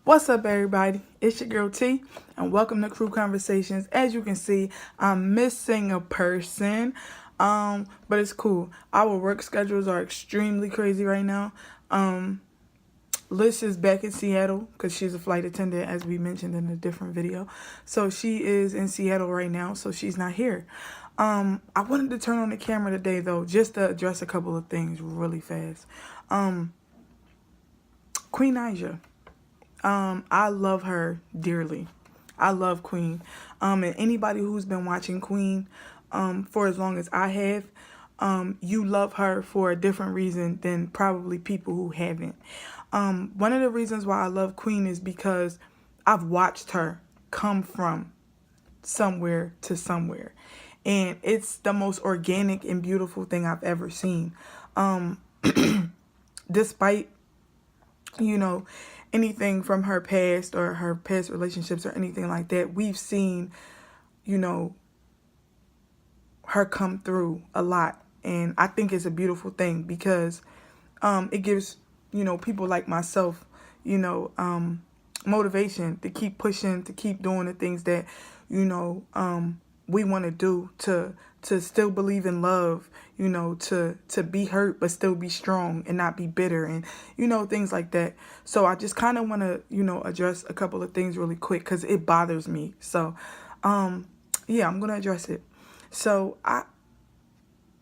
What's up, everybody? It's your girl T, and welcome to Crew Conversations. As you can see, I'm missing a person, but it's cool. Our work schedules are extremely crazy right now. Liz is back in Seattle because she's a flight attendant, as we mentioned in a different video. So she is in Seattle right now, so she's not here. I wanted to turn on the camera today, though, just to address a couple of things really fast. Queen Naija. I love her dearly. I love Queen. And anybody who's been watching Queen for as long as I have, you love her for a different reason than probably people who haven't. One of the reasons why I love Queen is because I've watched her come from somewhere to somewhere. And it's the most organic and beautiful thing I've ever seen. Despite anything from her past or her past relationships or anything like that, we've seen, you know, her come through a lot. And I think it's a beautiful thing because it gives, people like myself, you know, motivation to keep pushing, to keep doing the things that, we want to do to still believe in love, to be hurt but still be strong and not be bitter and, things like that. So I just kind of want to, address a couple of things really quick because it bothers me. So, yeah, I'm going to address it. So I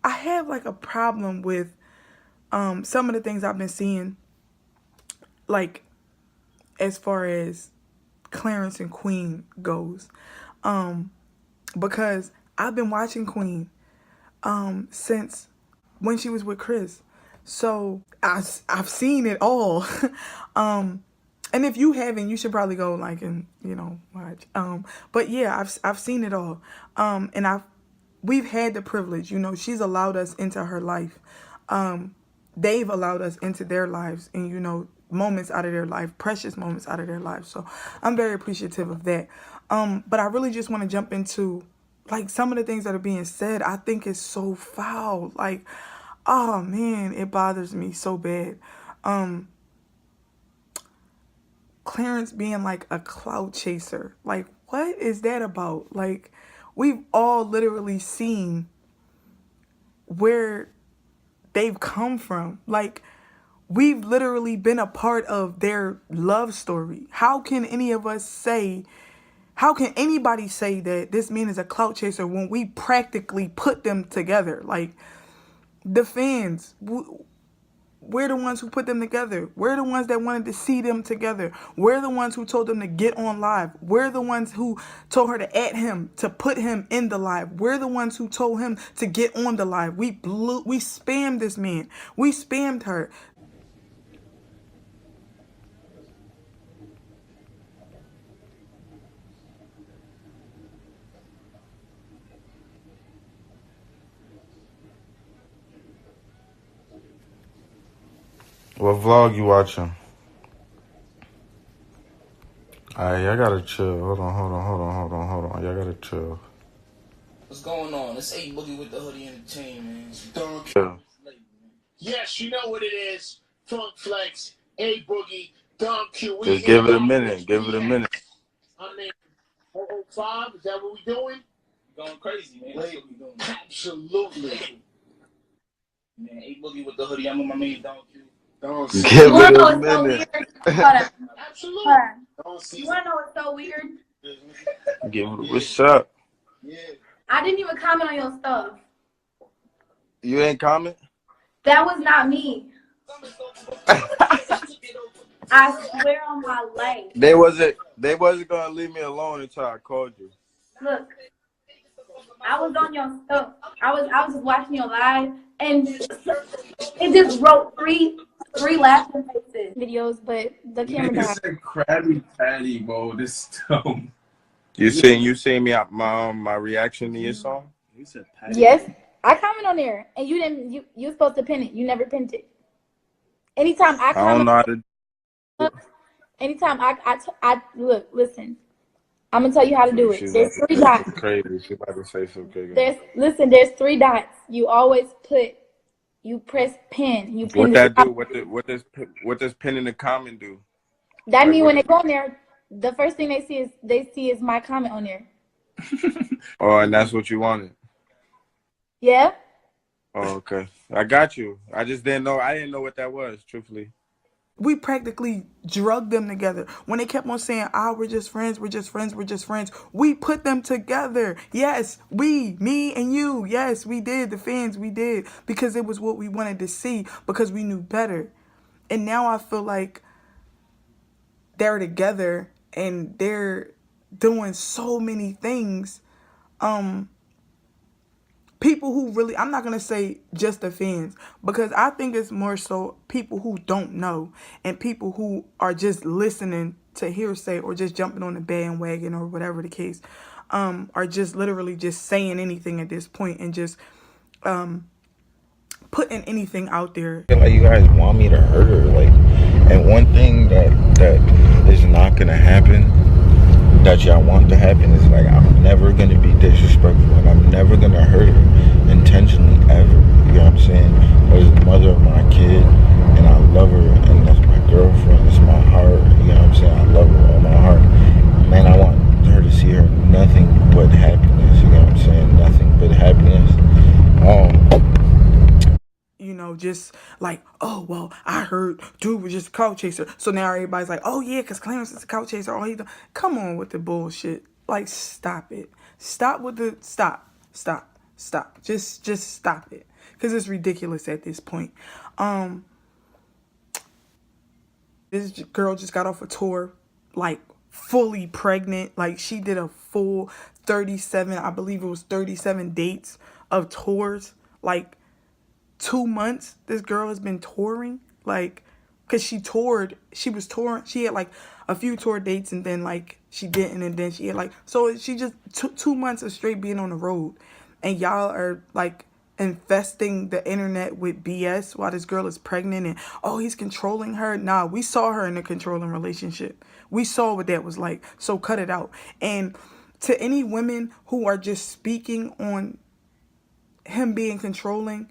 have like a problem with some of the things I've been seeing, like as far as Clarence and Queen goes. Because I've been watching Queen since when she was with Chris. So I've seen it all. And if you haven't, you should probably go like and watch. But yeah, I've seen it all. And we've had the privilege. She's allowed us into her life. They've allowed us into their lives, and moments out of their life, precious moments out of their lives. So I'm very appreciative of that. But I really just want to jump into like some of the things that are being said. I think it's so foul. Like, oh man, it bothers me so bad. Clarence being like a clout chaser. Like, what is that about? Like, we've all literally seen where they've come from. Like, we've literally been a part of their love story. How can anybody say that this man is a clout chaser when we practically put them together? Like, the fans, we're the ones who put them together. We're the ones that wanted to see them together. We're the ones who told them to get on live. We're the ones who told her to add him, to put him in the live. We're the ones who told him to get on the live. We spammed this man. We spammed her. What vlog you watching? Alright, y'all gotta chill. Hold on. Y'all gotta chill. What's going on? It's A Boogie with the Hoodie and the Chain, man. Chill. Yes, you know what it is. Funk Flex, A Boogie, Dom Q. Just give it a minute. Give it a minute. I mean, 005, is that what we doing? Going crazy, man. That's what we doing. Absolutely. Man, A Boogie with the Hoodie. I'm with my man Don Q. Don't Give see. it wanna know a what's so minute. weird? Hold on. Absolutely. Hold on. Don't see. You wanna know what's so weird? Give it. What's up? Yeah. I didn't even comment on your stuff. You ain't comment? That was not me. I swear on my life. They wasn't gonna leave me alone until I called you. Look, I was on your stuff. I was just watching your live, and it just wrote three laughing faces videos, but the camera Nigga died. said Krabby Patty, bro. This dumb. You seen me my reaction to your song? You said Patty. Yes, I comment on there, and you didn't. You supposed to pin it. You never pinned it. Anytime I I don't comment, know how to. anytime I look, listen. I'm gonna tell you how to do it. She's There's about to three say dots. some crazy. She's about to say some crazy. There's three dots. You always press pin. You pin What the that do? top. What does pinning the comment do? That Like mean what? when they go on there, the first thing they see is my comment on there. Oh, and that's what you wanted. Yeah. Oh, okay. I got you. I just didn't know. I didn't know what that was, truthfully. We practically drugged them together. When they kept on saying, "Ah, we're just friends, we're just friends, we're just friends," we put them together. Yes, me and you. Yes, we did. The fans, we did. Because it was what we wanted to see, because we knew better. And now I feel like they're together and they're doing so many things. People who really, I'm not going to say just the fans, because I think it's more so people who don't know and people who are just listening to hearsay or just jumping on the bandwagon or whatever the case, are just literally just saying anything at this point and just putting anything out there. feel like you guys want me to hurt her, like, and one thing that is not gonna happen, that y'all want to happen, is like, I'm never gonna be disrespectful and I'm never gonna hurt her intentionally ever. You know what I'm saying? As the mother of my kid, and I love her, and that's my girlfriend, it's my heart. You know what I'm saying? I love her with all my heart. Man, I want her to see her nothing but happiness. You know what I'm saying? Nothing but happiness. You know, just like, oh, well, I heard dude was just a couch chaser. So now everybody's like, oh, yeah, because Clarence is a couch chaser. Oh, come on with the bullshit. Like, stop it. Stop with the, stop. Just stop it. Because it's ridiculous at this point. This girl just got off a tour, like, fully pregnant. Like, she did a full 37, I believe it was 37 dates of tours. Like, 2 months this girl has been touring, like, because she was touring, she had like a few tour dates and then like she didn't, and then she had like, so she just took 2 months of straight being on the road, and y'all are like infesting the internet with BS while this girl is pregnant and, oh, he's controlling her. Nah, we saw her in a controlling relationship. We saw what that was like, so cut it out. And to any women who are just speaking on him being controlling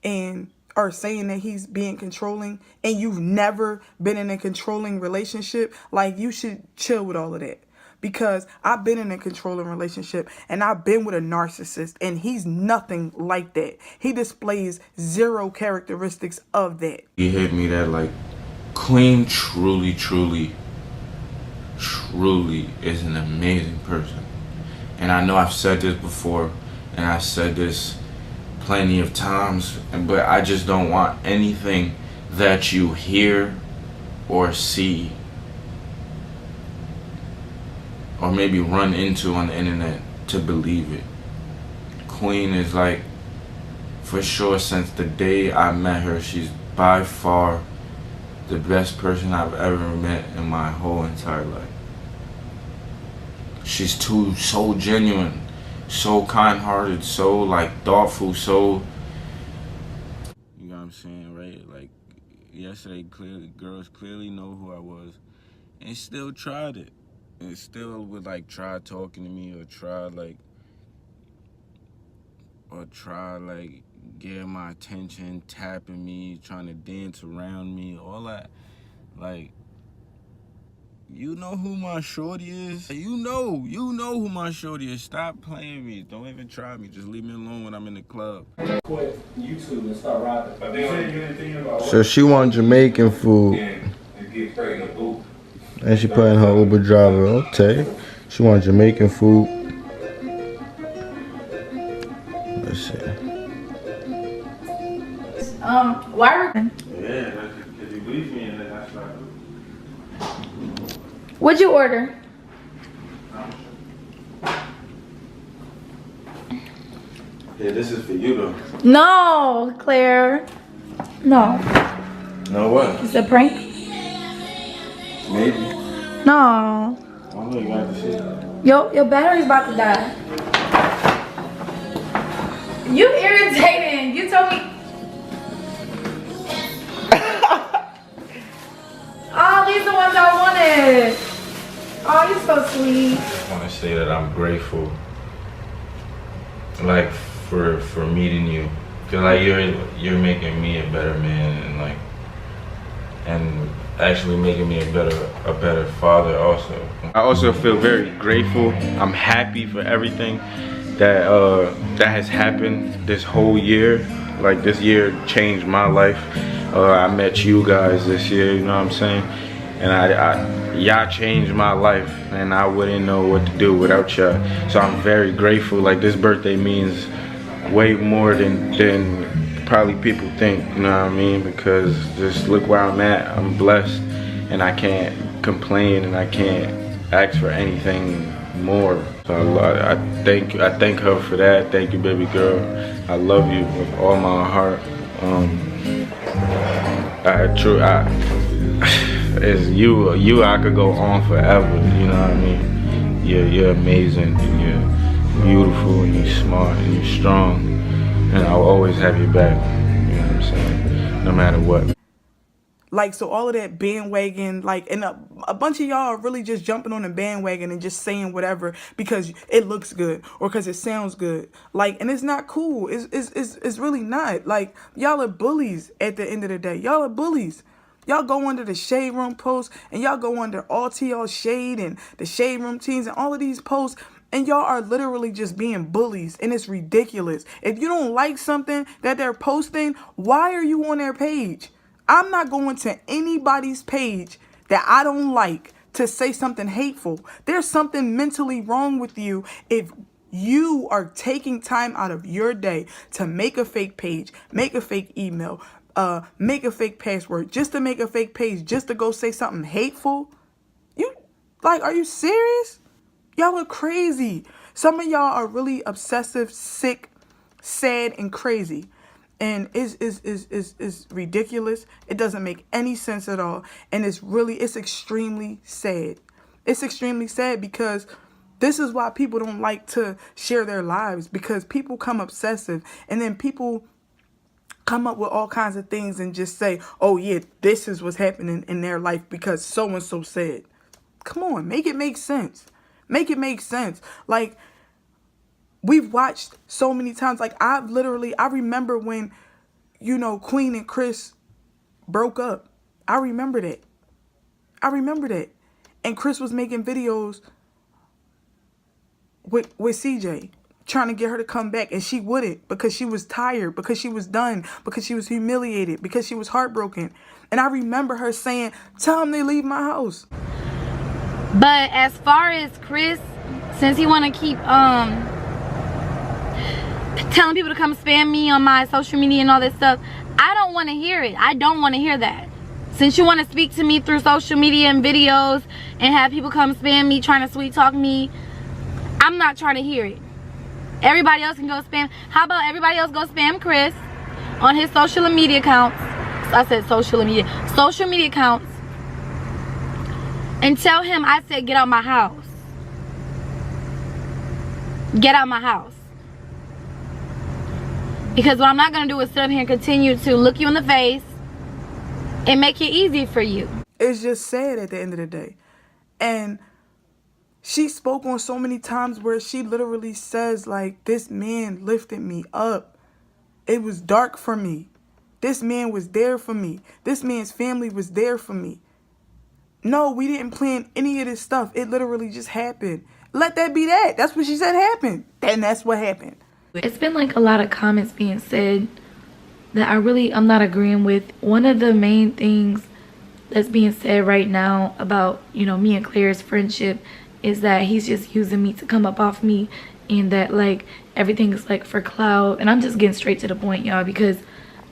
and are saying that he's being controlling, and you've never been in a controlling relationship, like, you should chill with all of that. Because I've been in a controlling relationship and I've been with a narcissist, and he's nothing like that. He displays zero characteristics of that. He hit me that, like, Queen truly is an amazing person. And I know I've said this before, and I've said this plenty of times, but I just don't want anything that you hear or see or maybe run into on the internet to believe it. Queen is, like, for sure, since the day I met her, she's by far the best person I've ever met in my whole entire life. She's so genuine, so kind-hearted, so, like, thoughtful, so, you know what I'm saying, right? Like, yesterday, girls clearly know who I was, and still tried it, and still would, like, try talking to me, or try, like, getting my attention, tapping me, trying to dance around me, all that. Like, you know who my shorty is? You know who my shorty is. Stop playing me. Don't even try me. Just leave me alone when I'm in the club. Quit YouTube and start rapping. So she want Jamaican food, and she put in her Uber driver. Okay, she want Jamaican food. Let's see. Why are Yeah, because you believe me, and then that's what I do. what'd you order? Yeah, this is for you, though. No, Claire. No. No what? It's a prank? Maybe. No. I don't know, you got to see. Your battery's about to die. You irritating. You told me. Oh, these are the ones I wanted. Oh, you're so sweet. I just want to say that I'm grateful, like, for meeting you. Cause, like, you're making me a better man, and, like, actually making me a better father also. I also feel very grateful. I'm happy for everything that that has happened this whole year. Like, this year changed my life. I met you guys this year, you know what I'm saying? And y'all changed my life, and I wouldn't know what to do without y'all. So I'm very grateful. Like, this birthday means way more than probably people think, you know what I mean? Because just look where I'm at. I'm blessed, and I can't complain, and I can't ask for anything more. So I thank you. I thank her for that. Thank you, baby girl. I love you with all my heart. It's you. I could go on forever. You know what I mean? You're amazing, and you're beautiful, and you're smart, and you're strong, and I'll always have your back. You know what I'm saying? No matter what. Like, so all of that bandwagon, like, and a bunch of y'all are really just jumping on the bandwagon and just saying whatever because it looks good or because it sounds good. Like, and it's not cool. It's really not. Like, y'all are bullies at the end of the day. Y'all are bullies. Y'all go under the Shade Room posts, and y'all go under all TL Shade and the Shade Room teams and all of these posts, and y'all are literally just being bullies, and it's ridiculous. If you don't like something that they're posting, why are you on their page? I'm not going to anybody's page that I don't like to say something hateful. There's something mentally wrong with you if you are taking time out of your day to make a fake page, make a fake email, make a fake password, just to make a fake page, just to go say something hateful. You, like, are you serious? Y'all are crazy. Some of y'all are really obsessive, sick, sad, and crazy. And is ridiculous. It doesn't make any sense at all. And it's extremely sad. It's extremely sad because this is why people don't like to share their lives, because people come obsessive, and then people come up with all kinds of things and just say, oh yeah, this is what's happening in their life because so-and-so said. Come on, make it make sense. Make it make sense. Like, we've watched so many times. Like, I remember when, you know, Queen and Chris broke up. I remember that. And Chris was making videos with CJ, trying to get her to come back, and she wouldn't, because she was tired, because she was done, because she was humiliated, because she was heartbroken. And I remember her saying, tell them they leave my house. But as far as Chris, since he want to keep telling people to come spam me on my social media and all this stuff, I don't want to hear it. I don't want to hear that. Since you want to speak to me through social media and videos and have people come spam me, trying to sweet talk me, I'm not trying to hear it. Everybody else can go spam. How about everybody else go spam Chris on his social media accounts? I said social media accounts, and tell him I said get out my house. Get out my house. Because what I'm not going to do is sit up here and continue to look you in the face and make it easy for you. It's just sad at the end of the day. And she spoke on so many times where she literally says, like, this man lifted me up. It was dark for me. This man was there for me. This man's family was there for me. No, we didn't plan any of this stuff. It literally just happened. Let that be that. That's what she said happened. And that's what happened. It's been like a lot of comments being said that I'm not agreeing with. One of the main things that's being said right now about, you know, me and Claire's friendship is that he's just using me to come up off me, and that like everything is like for clout. And I'm just getting straight to the point, y'all, because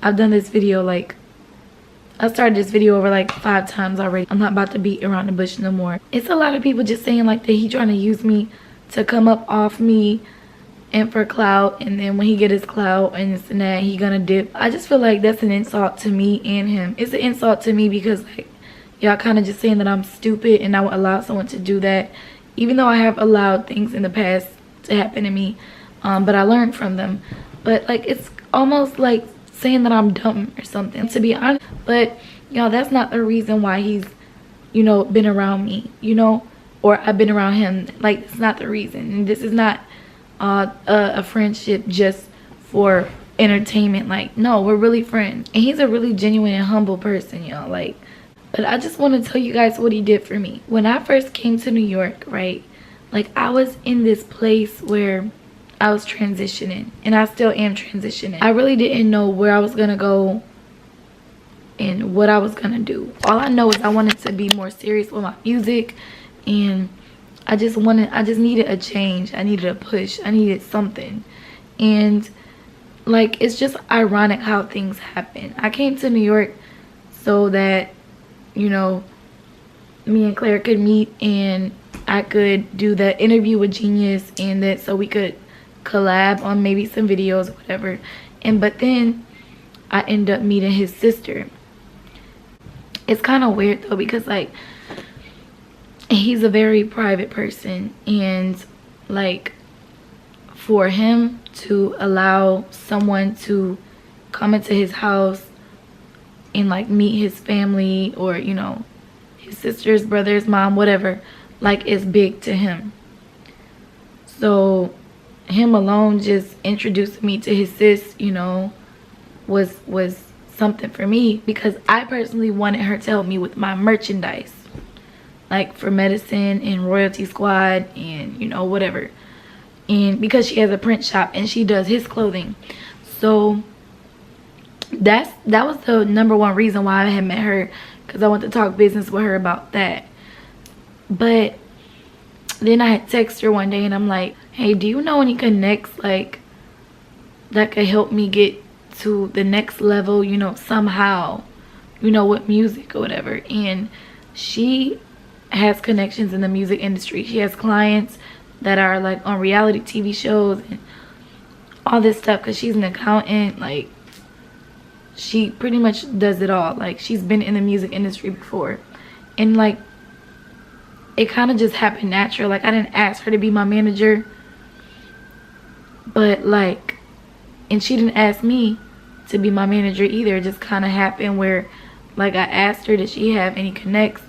I've done this video, like I started this video over like 5 times already. I'm not about to beat around the bush no more. It's a lot of people just saying like that he trying to use me to come up off me and for clout, and then when he get his clout and this and that, he gonna dip. I just feel like that's an insult to me and him. It's an insult to me because like y'all kind of just saying that I'm stupid and I would allow someone to do that, even though I have allowed things in the past to happen to me, but I learned from them. But like it's almost like saying that I'm dumb or something, to be honest. But y'all, that's not the reason why he's, you know, been around me, you know, or I've been around him. Like, it's not the reason. And this is not a friendship just for entertainment. Like, no, we're really friends, and he's a really genuine and humble person, y'all. Like, But I just want to tell you guys what he did for me. When I first came to New York, right? Like, I was in this place where I was transitioning, and I still am transitioning. I really didn't know where I was going to go and what I was going to do. All I know is I wanted to be more serious with my music, and I just needed a change. I needed a push. I needed something. And like, it's just ironic how things happen. I came to New York so that, you know, me and Claire could meet and I could do that interview with Genius, and that so we could collab on maybe some videos or whatever. But then I end up meeting his sister. It's kind of weird though, because like, he's a very private person, and like, for him to allow someone to come into his house and like meet his family, or, you know, his sister's brother's mom, whatever, like, is big to him. So him alone just introducing me to his sis, you know, was something for me, because I personally wanted her to help me with my merchandise, like for Medicine and Royalty Squad and, you know, whatever. And because she has a print shop and she does his clothing. So that was the #1 reason why I had met her, because I want to talk business with her about that. But then I had texted her one day and I'm like, hey, do you know any connects like that could help me get to the next level, you know, somehow, you know, with music or whatever? And she has connections in the music industry. She has clients that are like on reality TV shows and all this stuff, because she's an accountant. Like, she pretty much does it all. Like, she's been in the music industry before, and like, it kind of just happened natural. Like, I didn't ask her to be my manager, but like, and she didn't ask me to be my manager either. It just kind of happened where, like, I asked her, did she have any connects,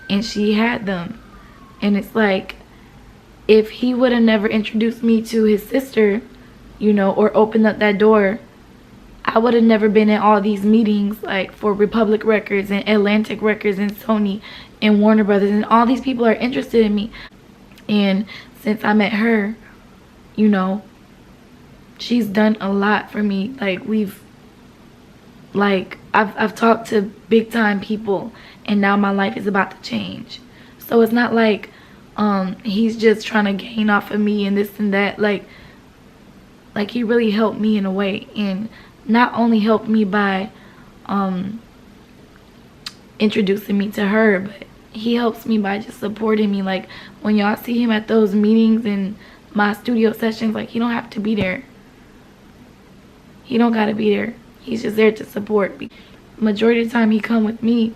and she had them. And it's like, if he would have never introduced me to his sister, you know, or opened up that door, I would have never been in all these meetings, like for Republic Records and Atlantic Records and Sony and Warner Brothers, and all these people are interested in me. And since I met her, you know, she's done a lot for me. Like, I've talked to big time people, and now my life is about to change. So it's not like he's just trying to gain off of me and this and that. Like he really helped me in a way, and not only helped me by introducing me to her, but he helps me by just supporting me. Like, when y'all see him at those meetings and my studio sessions, like, he don't have to be there. He don't gotta be there. He's just there to support me. Majority of the time he come with me,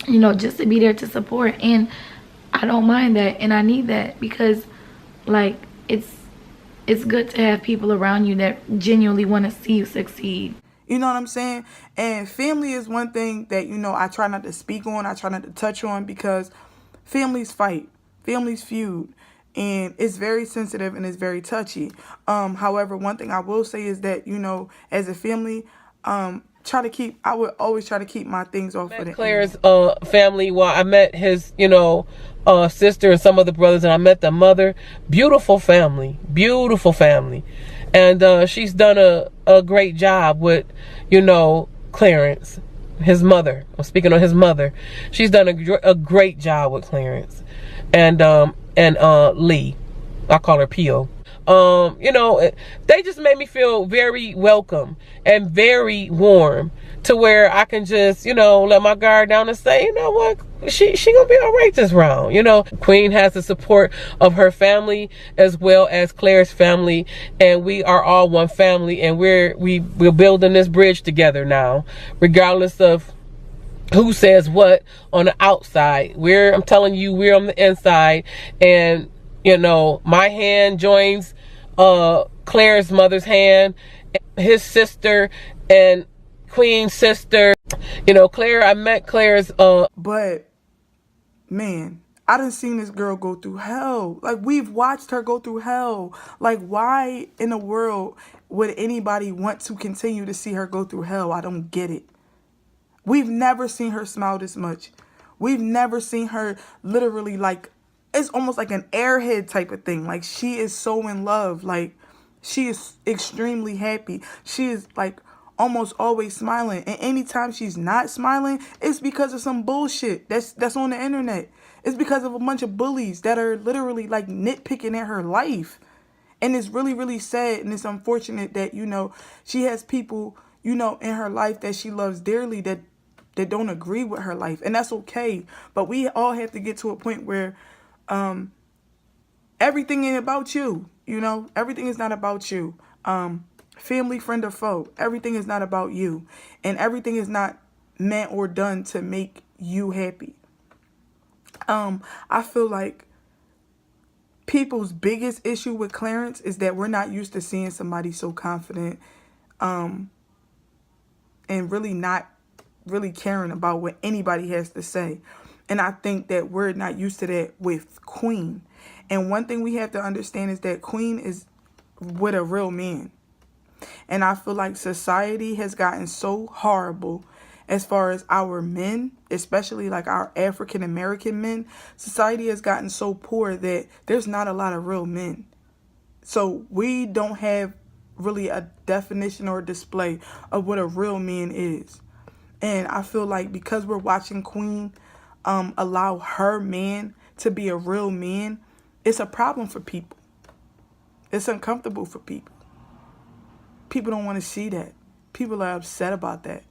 you know, just to be there to support. And I don't mind that, and I need that, because like, it's good to have people around you that genuinely want to see you succeed. You know what I'm saying? And family is one thing that, you know, I try not to speak on. I try not to touch on, because families fight. Families feud. And it's very sensitive and it's very touchy. However, one thing I will say is that, you know, as a family, I would always try to keep my things off of it. Claire's family. Well, I met his, you know, sister and some of the brothers, and I met the mother. Beautiful family. And she's done a great job with, you know, Clarence, his mother. I'm speaking on his mother. She's done a great job with Clarence. And Lee. I call her Pio. You know, they just made me feel very welcome and very warm, to where I can just, you know, let my guard down and say, you know what, she gonna be all right this round. You know, Queen has the support of her family as well as Claire's family, and we are all one family, and we're building this bridge together now, regardless of who says what on the outside. I'm telling you, we're on the inside. And, you know, my hand joins Claire's mother's hand, his sister, and Queen's sister. You know, I met Claire's But man, I done seen this girl go through hell. Like, we've watched her go through hell. Like, why in the world would anybody want to continue to see her go through hell? I don't get it. We've never seen her smile this much. We've never seen her literally like, it's almost like an airhead type of thing. Like, she is so in love. Like, she is extremely happy. She is like almost always smiling. And anytime she's not smiling, it's because of some bullshit that's on the internet. It's because of a bunch of bullies that are literally like nitpicking at her life. And it's really, really sad, and it's unfortunate that, you know, she has people, you know, in her life that she loves dearly that don't agree with her life. And that's okay. But we all have to get to a point where everything ain't about you. You know, everything is not about you. Family, friend, or foe, everything is not about you. And everything is not meant or done to make you happy. I feel like people's biggest issue with Clarence is that we're not used to seeing somebody so confident and really not really caring about what anybody has to say. And I think that we're not used to that with Queen. And one thing we have to understand is that Queen is with a real man. And I feel like society has gotten so horrible as far as our men, especially like our African American men. Society has gotten so poor that there's not a lot of real men. So we don't have really a definition or a display of what a real man is. And I feel like because we're watching Queen allow her man to be a real man, it's a problem for people. It's uncomfortable for people. People don't want to see that. People are upset about that.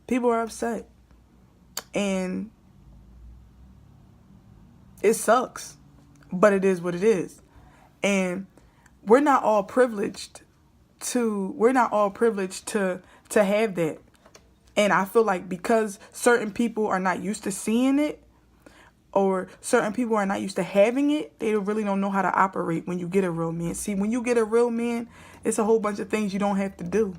People are upset. And it sucks. But it is what it is. And we're not all privileged to have that. And I feel like because certain people are not used to seeing it, or certain people are not used to having it, they really don't know how to operate when you get a real man. See, when you get a real man, it's a whole bunch of things you don't have to do.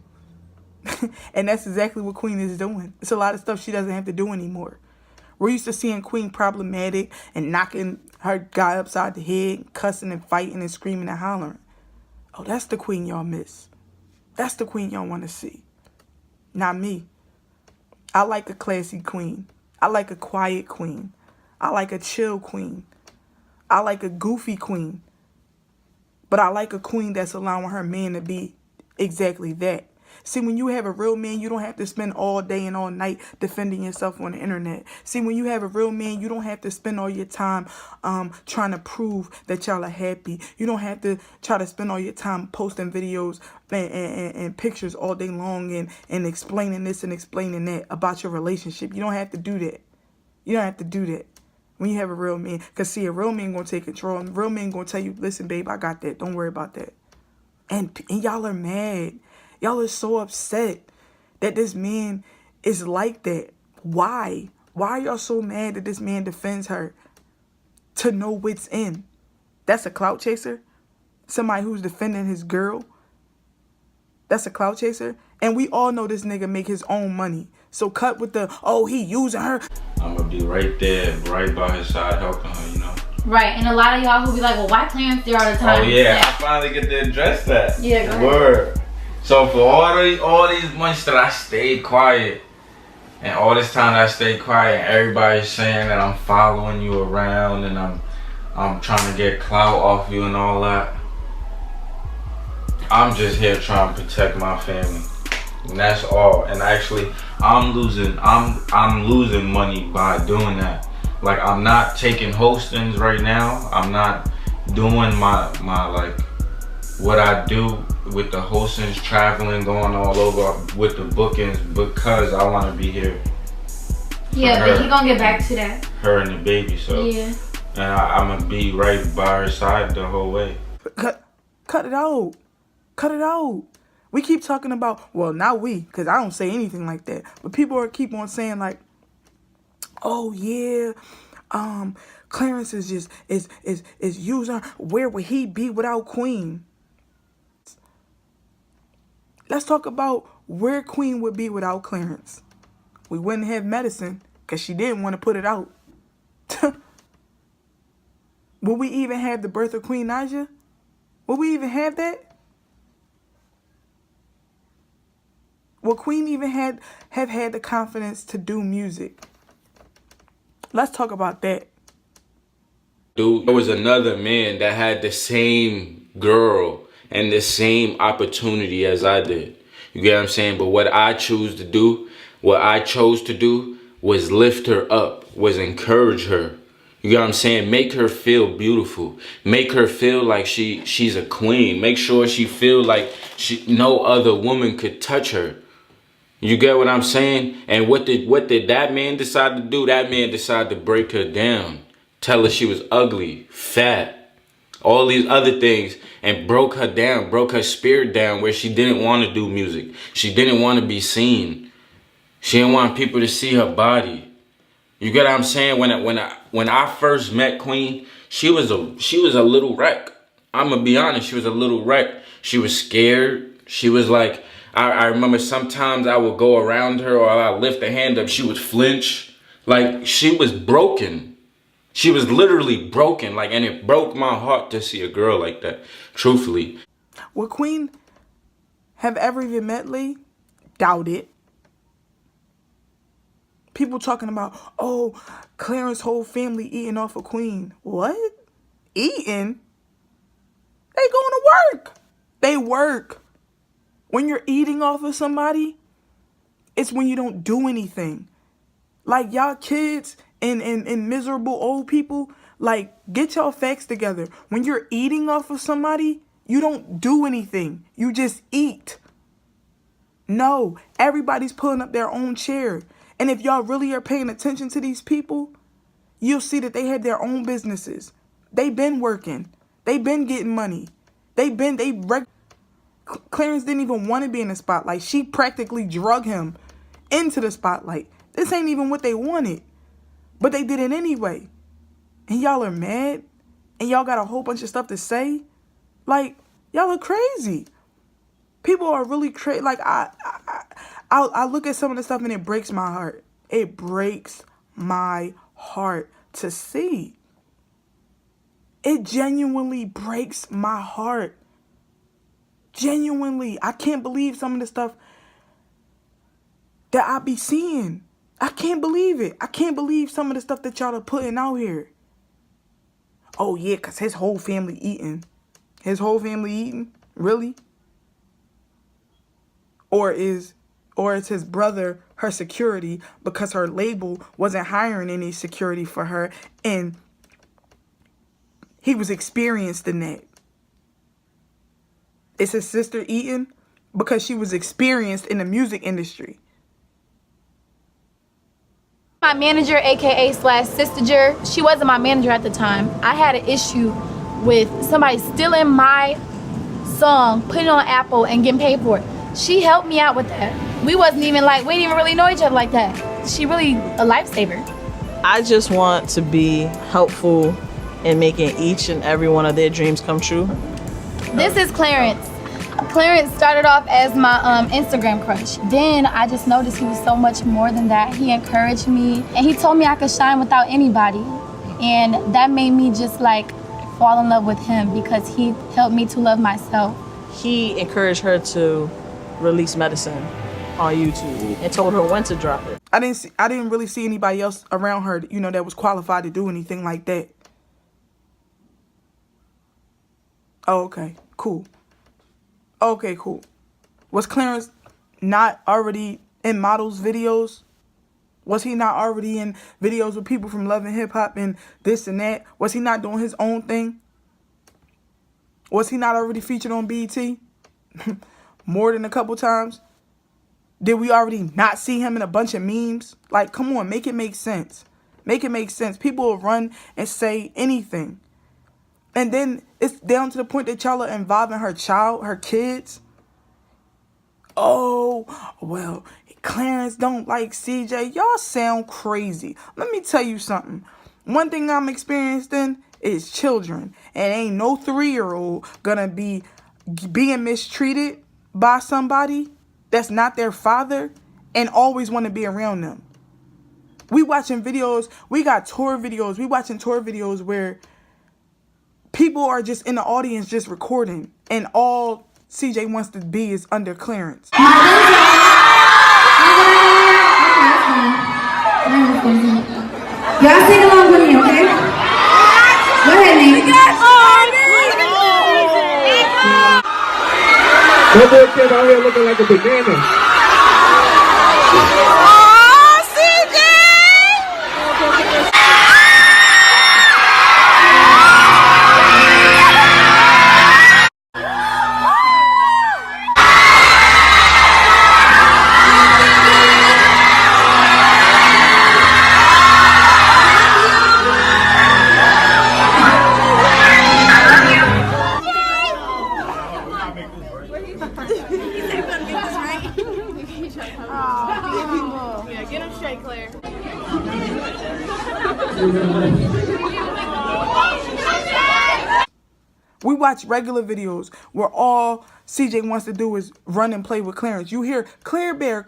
And that's exactly what Queen is doing. It's a lot of stuff she doesn't have to do anymore. We're used to seeing Queen problematic and knocking her guy upside the head, cussing and fighting and screaming and hollering. Oh, that's the Queen y'all miss. That's the Queen y'all want to see. Not me. I like a classy queen. I like a quiet queen. I like a chill queen. I like a goofy queen. But I like a queen that's allowing her man to be exactly that. See, when you have a real man, you don't have to spend all day and all night defending yourself on the internet. See, when you have a real man, you don't have to spend all your time trying to prove that y'all are happy. You don't have to try to spend all your time posting videos and pictures all day long and explaining this and explaining that about your relationship. You don't have to do that. You don't have to do that when you have a real man. Because, see, a real man going to take control. And a real man going to tell you, listen, babe, I got that. Don't worry about that. And y'all are mad. Y'all are so upset that this man is like that. Why? Why are y'all so mad that this man defends her to no wits end? That's a clout chaser? Somebody who's defending his girl? That's a clout chaser? And we all know this nigga make his own money. So cut with the, oh, he using her. I'm gonna be right there, right by his side, helping her, you know? Right, and a lot of y'all who be like, well, why Clarence there all the time? Oh yeah, I finally get to address that. Yeah, go ahead. Word. So for all these months that I stayed quiet, and all this time that I stayed quiet, everybody's saying that I'm following you around and I'm trying to get clout off you and all that. I'm just here trying to protect my family. And that's all. And actually I'm losing money by doing that. Like, I'm not taking hostings right now. I'm not doing my like what I do with the hostings, traveling, going all over with the bookings, because I want to be here. Yeah, but he gonna get back to that. Her and the baby, so yeah. And I'm gonna be right by her side the whole way. Cut it out. Cut it out. We keep talking about, well, not we, because I don't say anything like that. But people keep on saying like, oh yeah, Clarence is just is using her. Where would he be without Queen? Let's talk about where Queen would be without Clarence. We wouldn't have medicine because she didn't want to put it out. Would we even have the birth of Queen Naija? Would we even have that? Will Queen even have had the confidence to do music? Let's talk about that. Dude, there was another man that had the same girl and the same opportunity as I did. You get what I'm saying? But what I chose to do was lift her up, was encourage her. You get what I'm saying? Make her feel beautiful. Make her feel like she's a queen. Make sure she feel like no other woman could touch her. You get what I'm saying? And what did that man decide to do? That man decided to break her down. Tell her she was ugly, fat, all these other things, and broke her down, broke her spirit down where she didn't want to do music. She didn't want to be seen. She didn't want people to see her body. You get what I'm saying? When I first met Queen, she was a little wreck. I'm gonna be honest, she was a little wreck. She was scared. She was like, I remember sometimes I would go around her or I'd lift a hand up, she would flinch. Like, she was broken. She was literally broken, like, and it broke my heart to see a girl like that, truthfully. Will Queen have ever even met Lee? Doubt it. People talking about, oh, Clarence's whole family eating off of Queen. What? Eating? They going to work. They work. When you're eating off of somebody, it's when you don't do anything. Like, y'all kids and miserable old people, like, get y'all facts together. When you're eating off of somebody, you don't do anything. You just eat. No, everybody's pulling up their own chair. And if y'all really are paying attention to these people, you'll see that they have their own businesses. They been working. They been getting money. Clarence didn't even want to be in the spotlight. She practically drug him into the spotlight. This ain't even what they wanted. But they did it anyway. And y'all are mad? And y'all got a whole bunch of stuff to say? Like, y'all are crazy. People are really crazy. Like, I look at some of the stuff and it breaks my heart. It breaks my heart to see. It genuinely breaks my heart. Genuinely. I can't believe some of the stuff that I be seeing. I can't believe it. I can't believe some of the stuff that y'all are putting out here. Oh, yeah, because his whole family eating. His whole family eating? Really? Or is his brother her security because her label wasn't hiring any security for her and he was experienced in that? Is his sister eating because she was experienced in the music industry? My manager, aka / sister, she wasn't my manager at the time. I had an issue with somebody stealing my song, putting it on Apple and getting paid for it. She helped me out with that. We didn't even really know each other like that. She really a lifesaver. I just want to be helpful in making each and every one of their dreams come true. This is Clarence. Clarence started off as my Instagram crush. Then I just noticed he was so much more than that. He encouraged me and he told me I could shine without anybody. And that made me just like fall in love with him because he helped me to love myself. He encouraged her to release Medicine on YouTube and told her when to drop it. I didn't really see anybody else around her, that was qualified to do anything like that. Oh, okay, cool. Okay, cool. Was Clarence not already in models videos? Was he not already in videos with people from Love and Hip Hop and this and that? Was he not doing his own thing? Was he not already featured on BET? More than a couple times? Did we already not see him in a bunch of memes? Like, come on, make it make sense. Make it make sense. People will run and say anything. And then it's down to the point that y'all are involving her child, her kids. Oh, well, Clarence don't like CJ. Y'all sound crazy. Let me tell you something. One thing I'm experienced in is children. And ain't no 3-year-old gonna be being mistreated by somebody that's not their father and always want to be around them. We watching videos. We got tour videos. We watching tour videos where people are just in the audience just recording, and all CJ wants to be is under Clarence. Y'all sing along with me, okay? Go ahead, Nate. That boy came out here looking like a banana. Yeah, get him straight, Claire. We watch regular videos where all CJ wants to do is run and play with Clarence. You hear Claire Bear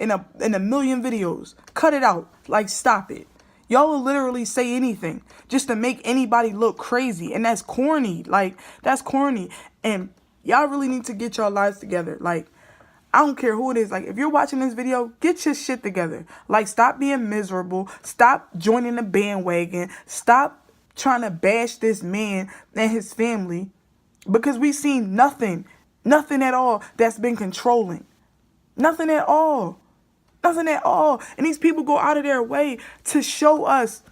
in a million videos. Cut it out. Like, stop it. Y'all will literally say anything just to make anybody look crazy. And that's corny. Like, that's corny. And y'all really need to get your lives together. Like, I don't care who it is. Like, if you're watching this video, get your shit together. Like, stop being miserable. Stop joining the bandwagon. Stop trying to bash this man and his family, because we've seen nothing at all that's been controlling. Nothing at all. Nothing at all. And these people go out of their way to show us,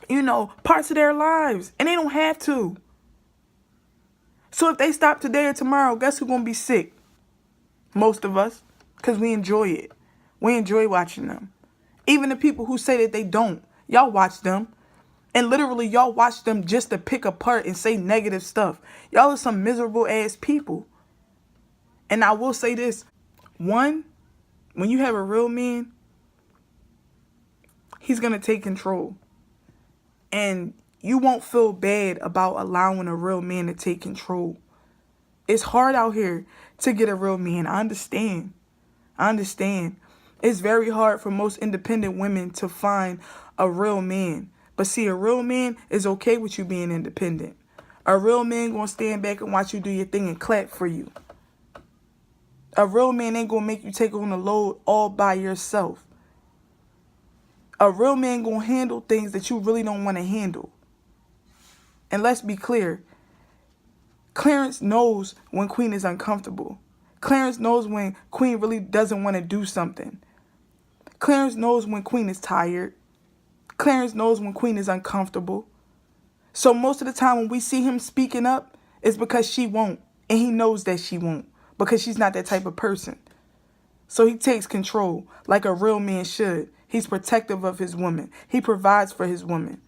you know, parts of their lives. And they don't have to. So if they stop today or tomorrow, guess who's going to be sick? Most of us. Because we enjoy it. We enjoy watching them. Even the people who say that they don't. Y'all watch them. And literally, y'all watch them just to pick apart and say negative stuff. Y'all are some miserable ass people. And I will say this. One, when you have a real man, he's going to take control. And you won't feel bad about allowing a real man to take control. It's hard out here to get a real man. I understand. It's very hard for most independent women to find a real man. But see, a real man is okay with you being independent. A real man gonna stand back and watch you do your thing and clap for you. A real man ain't gonna make you take on the load all by yourself. A real man gonna handle things that you really don't want to handle. And let's be clear. Clarence knows when Queen is uncomfortable. Clarence knows when Queen really doesn't want to do something. Clarence knows when Queen is tired. Clarence knows when Queen is uncomfortable. So most of the time when we see him speaking up, it's because she won't. And he knows that she won't. Because she's not that type of person. So he takes control like a real man should. He's protective of his woman. He provides for his woman.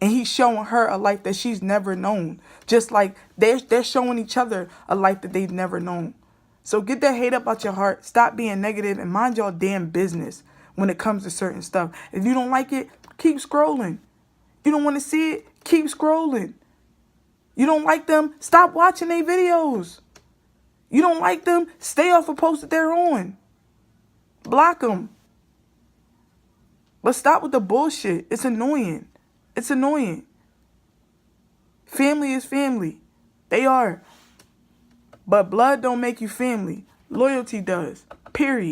And he's showing her a life that she's never known. Just like they're showing each other a life that they've never known. So get that hate up out your heart. Stop being negative and mind your damn business when it comes to certain stuff. If you don't like it, keep scrolling. You don't want to see it, keep scrolling. You don't like them, stop watching their videos. You don't like them, stay off a post that they're on. Block them. But stop with the bullshit. It's annoying. It's annoying. Family is family. They are. But blood don't make you family. Loyalty does. Period.